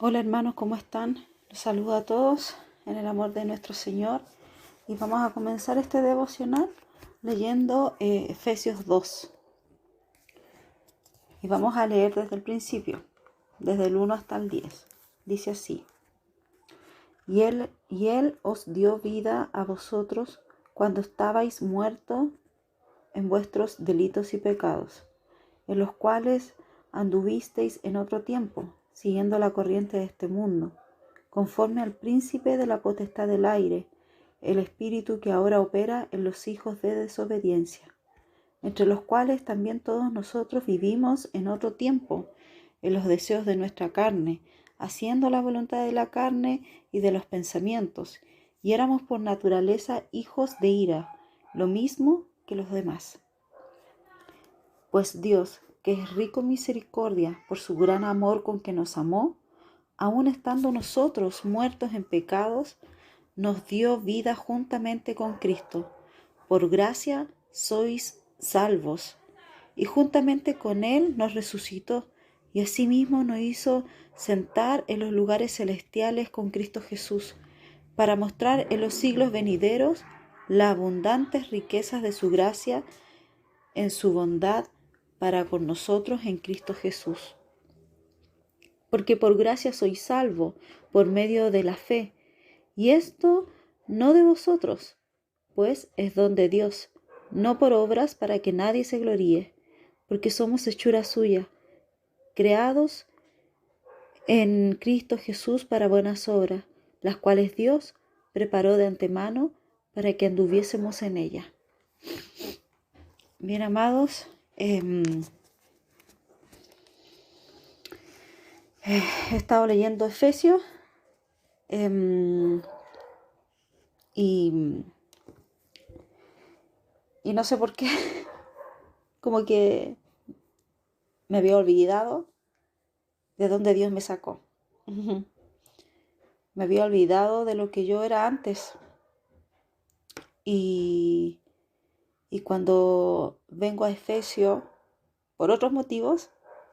Hola hermanos, ¿cómo están? Los saludo a todos en el amor de nuestro Señor y vamos a comenzar este devocional leyendo Efesios 2 y vamos a leer desde el principio, desde el 1 hasta el 10. Dice así: y él os dio vida a vosotros cuando estabais muertos en vuestros delitos y pecados, en los cuales anduvisteis en otro tiempo, siguiendo la corriente de este mundo, conforme al príncipe de la potestad del aire, el espíritu que ahora opera en los hijos de desobediencia, entre los cuales también todos nosotros vivimos en otro tiempo, en los deseos de nuestra carne, haciendo la voluntad de la carne y de los pensamientos, y éramos por naturaleza hijos de ira, lo mismo que los demás. Pues Dios, que es rico en misericordia por su gran amor con que nos amó, aun estando nosotros muertos en pecados, nos dio vida juntamente con Cristo. Por gracia sois salvos. Y juntamente con Él nos resucitó y asimismo nos hizo sentar en los lugares celestiales con Cristo Jesús, para mostrar en los siglos venideros las abundantes riquezas de su gracia en su bondad para con nosotros en Cristo Jesús. Porque por gracia sois salvos por medio de la fe, y esto no de vosotros, pues es don de Dios, no por obras para que nadie se gloríe, porque somos hechura suya, creados en Cristo Jesús para buenas obras, las cuales Dios preparó de antemano para que anduviésemos en ellas. Bien, amados, he estado leyendo Efesios y no sé por qué, como que me había olvidado de dónde Dios me sacó. Me había olvidado de lo que yo era antes. Y cuando vengo a Efesios, por otros motivos,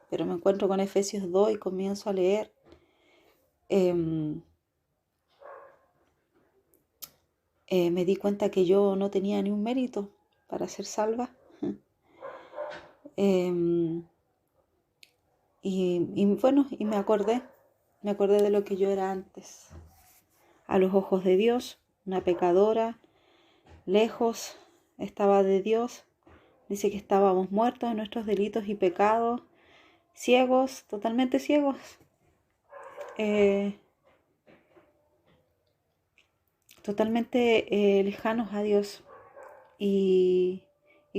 pero me encuentro con Efesios 2 y comienzo a leer, me di cuenta que yo no tenía ni un mérito para ser salva. Y me acordé de lo que yo era antes. A los ojos de Dios, una pecadora, lejos estaba de Dios. Dice que estábamos muertos en nuestros delitos y pecados, ciegos, totalmente ciegos, totalmente lejanos a Dios. Y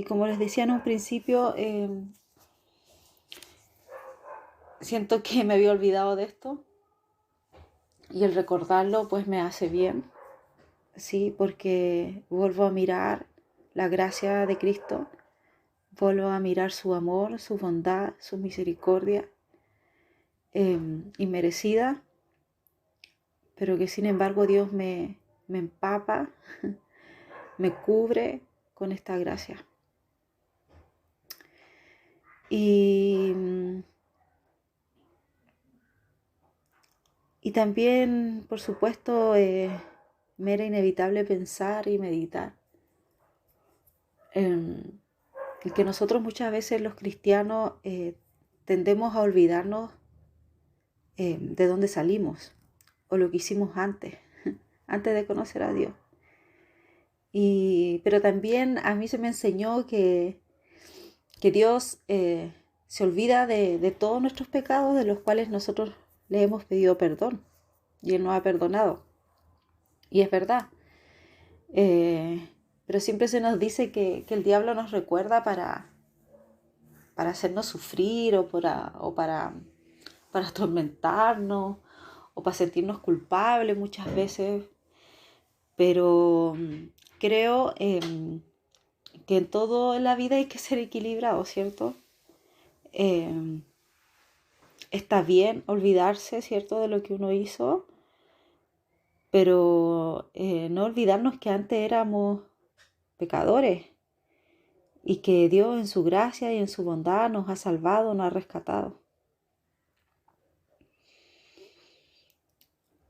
como les decía en un principio, siento que me había olvidado de esto y el recordarlo pues me hace bien, sí, porque vuelvo a mirar la gracia de Cristo, vuelvo a mirar su amor, su bondad, su misericordia inmerecida, pero que sin embargo Dios me empapa, me cubre con esta gracia. Y también, por supuesto, me era inevitable pensar y meditar en que nosotros muchas veces los cristianos tendemos a olvidarnos de dónde salimos o lo que hicimos antes, antes de conocer a Dios. Pero también a mí se me enseñó que Dios se olvida de todos nuestros pecados, de los cuales nosotros le hemos pedido perdón y Él nos ha perdonado. Y es verdad. Pero siempre se nos dice que el diablo nos recuerda para hacernos sufrir o para atormentarnos o para sentirnos culpables muchas veces. Pero creo que en todo en la vida hay que ser equilibrado, ¿cierto? Está bien olvidarse, ¿cierto?, de lo que uno hizo, pero no olvidarnos que antes éramos pecadores y que Dios en su gracia y en su bondad nos ha salvado, nos ha rescatado.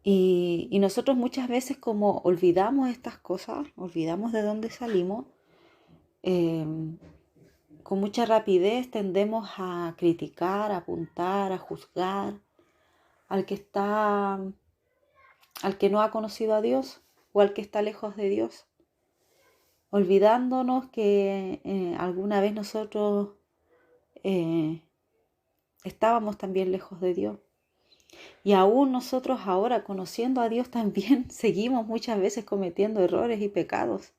Y nosotros muchas veces, como olvidamos estas cosas, olvidamos de dónde salimos, eh, con mucha rapidez tendemos a criticar, a apuntar, a juzgar al que está, al que no ha conocido a Dios o al que está lejos de Dios, olvidándonos que alguna vez nosotros eh, estábamos también lejos de Dios. Y aún nosotros ahora, conociendo a Dios, también seguimos muchas veces cometiendo errores y pecados.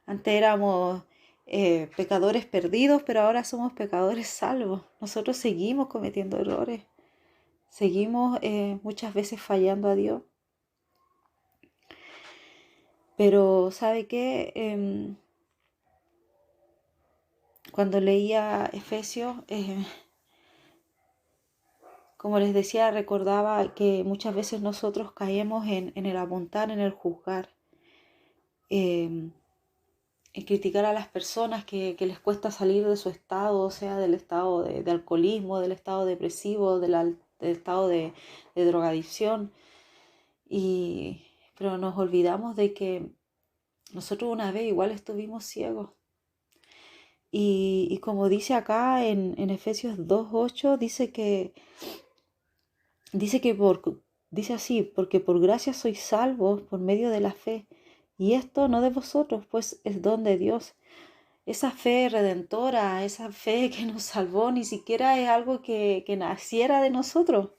Antes éramos pecadores perdidos, pero ahora somos pecadores salvos. Nosotros seguimos cometiendo errores, seguimos muchas veces fallando a Dios. Pero ¿sabe qué? Cuando leía Efesios, como les decía, recordaba que muchas veces nosotros caemos en el apuntar, en el juzgar, en criticar a las personas que les cuesta salir de su estado, o sea, del estado de alcoholismo, del estado depresivo, del estado de drogadicción. Pero nos olvidamos de que nosotros una vez igual estuvimos ciegos. Y como dice acá en Efesios 2:8, dice así, porque por gracia sois salvos por medio de la fe. Y esto no de vosotros, pues es don de Dios. Esa fe redentora, esa fe que nos salvó, ni siquiera es algo que naciera de nosotros,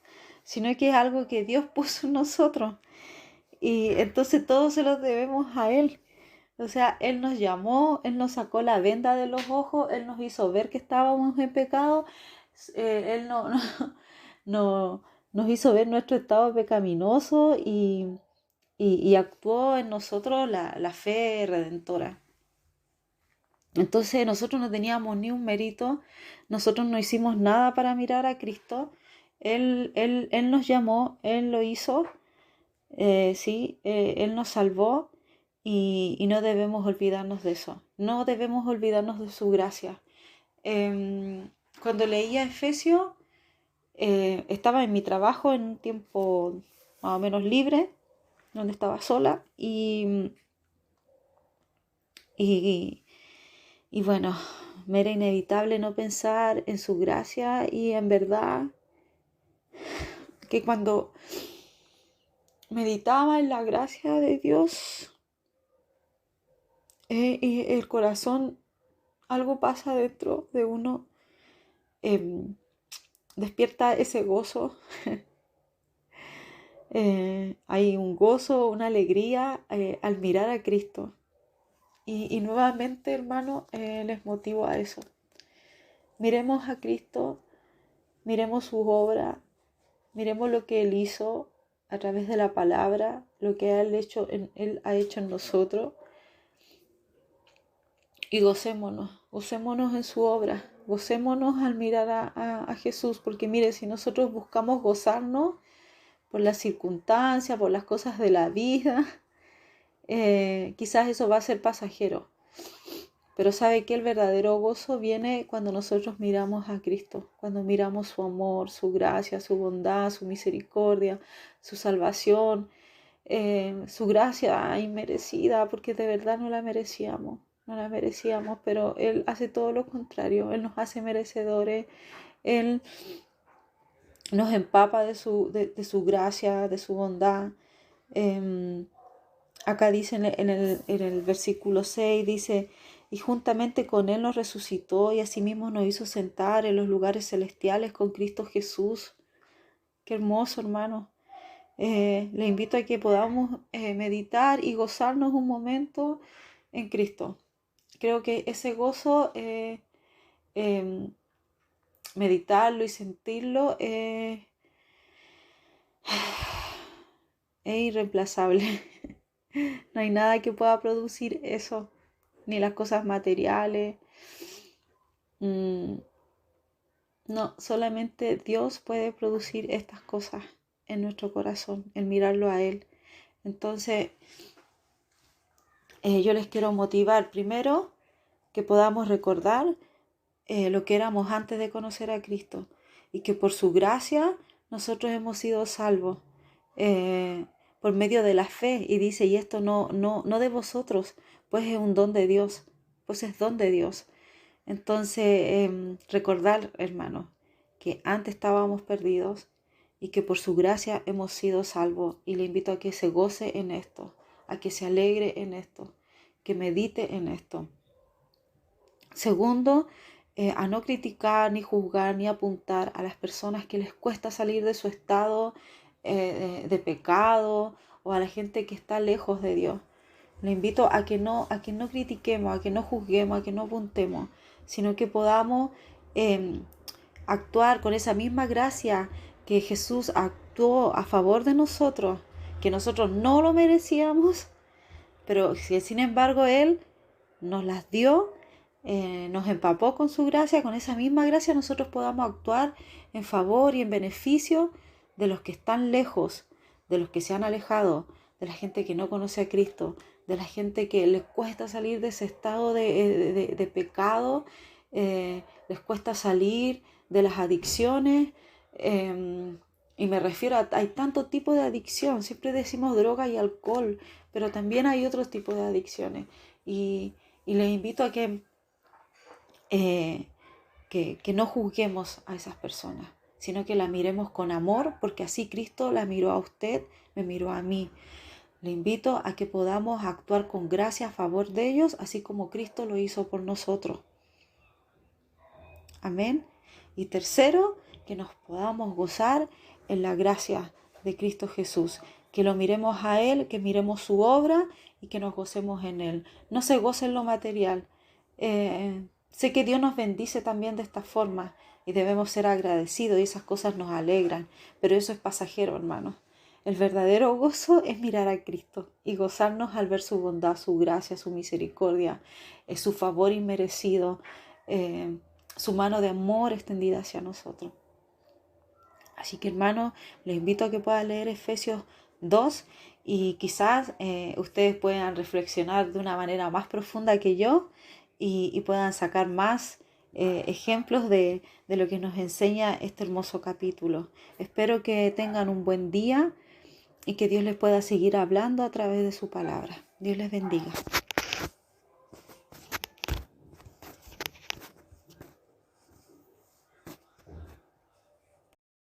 sino que es algo que Dios puso en nosotros. Y entonces todo se lo debemos a Él. O sea, Él nos llamó, Él nos sacó la venda de los ojos, Él nos hizo ver que estábamos en pecado, Él no, nos hizo ver nuestro estado pecaminoso y actuó en nosotros la fe redentora. Entonces nosotros no teníamos ni un mérito, nosotros no hicimos nada para mirar a Cristo. Él nos llamó, Él lo hizo, sí, Él nos salvó y no debemos olvidarnos de eso, no debemos olvidarnos de su gracia. Cuando leía Efesios, estaba en mi trabajo en un tiempo más o menos libre, donde estaba sola y, y bueno, me era inevitable no pensar en su gracia y en verdad que cuando meditaba en la gracia de Dios, y el corazón, algo pasa dentro de uno, despierta ese gozo. Hay un gozo, una alegría al mirar a Cristo. Y nuevamente, hermano, les motivo a eso. Miremos a Cristo, miremos su obra, miremos lo que Él hizo a través de la palabra, lo que Él ha hecho en nosotros. Y gocémonos en su obra, gocémonos al mirar a Jesús, porque mire, si nosotros buscamos gozarnos por las circunstancias, por las cosas de la vida, quizás eso va a ser pasajero. Pero sabe que el verdadero gozo viene cuando nosotros miramos a Cristo, cuando miramos su amor, su gracia, su bondad, su misericordia, su salvación, su gracia inmerecida, porque de verdad no la merecíamos, pero Él hace todo lo contrario, Él nos hace merecedores, Él nos empapa de su gracia, de su bondad. Acá dice en el versículo 6, dice, y juntamente con Él nos resucitó y asimismo nos hizo sentar en los lugares celestiales con Cristo Jesús. Qué hermoso, hermano. Le invito a que podamos meditar y gozarnos un momento en Cristo. Creo que ese gozo, meditarlo y sentirlo, es irreemplazable. No hay nada que pueda producir eso, ni las cosas materiales. No, solamente Dios puede producir estas cosas en nuestro corazón, el mirarlo a Él. Entonces, yo les quiero motivar primero que podamos recordar lo que éramos antes de conocer a Cristo y que por su gracia nosotros hemos sido salvos. por medio de la fe, y dice, y esto no de vosotros, pues es un don de Dios, pues es don de Dios. Entonces, recordar, hermano, que antes estábamos perdidos y que por su gracia hemos sido salvos. Y le invito a que se goce en esto, a que se alegre en esto, que medite en esto. Segundo, a no criticar, ni juzgar, ni apuntar a las personas que les cuesta salir de su estado de pecado, o a la gente que está lejos de Dios. Le invito a que no critiquemos, a que no juzguemos, a que no apuntemos, sino que podamos actuar con esa misma gracia que Jesús actuó a favor de nosotros, que nosotros no lo merecíamos, pero que sin embargo Él nos las dio, nos empapó con su gracia. Con esa misma gracia nosotros podamos actuar en favor y en beneficio de los que están lejos, de los que se han alejado, de la gente que no conoce a Cristo, de la gente que les cuesta salir de ese estado de pecado, les cuesta salir de las adicciones. Y me refiero hay tanto tipo de adicción. Siempre decimos droga y alcohol, pero también hay otros tipos de adicciones. Y les invito a que no juzguemos a esas personas, sino que la miremos con amor, porque así Cristo la miró a usted, me miró a mí. Le invito a que podamos actuar con gracia a favor de ellos, así como Cristo lo hizo por nosotros. Amén. Y tercero, que nos podamos gozar en la gracia de Cristo Jesús, que lo miremos a Él, que miremos su obra y que nos gocemos en Él. No se goce en lo material. Sé que Dios nos bendice también de esta forma y debemos ser agradecidos, y esas cosas nos alegran, pero eso es pasajero, hermanos. El verdadero gozo es mirar a Cristo y gozarnos al ver su bondad, su gracia, su misericordia, su favor inmerecido, su mano de amor extendida hacia nosotros. Así que, hermanos, les invito a que puedan leer Efesios 2 y quizás ustedes puedan reflexionar de una manera más profunda que yo y puedan sacar más ejemplos de lo que nos enseña este hermoso capítulo. Espero que tengan un buen día y que Dios les pueda seguir hablando a través de su palabra. Dios les bendiga.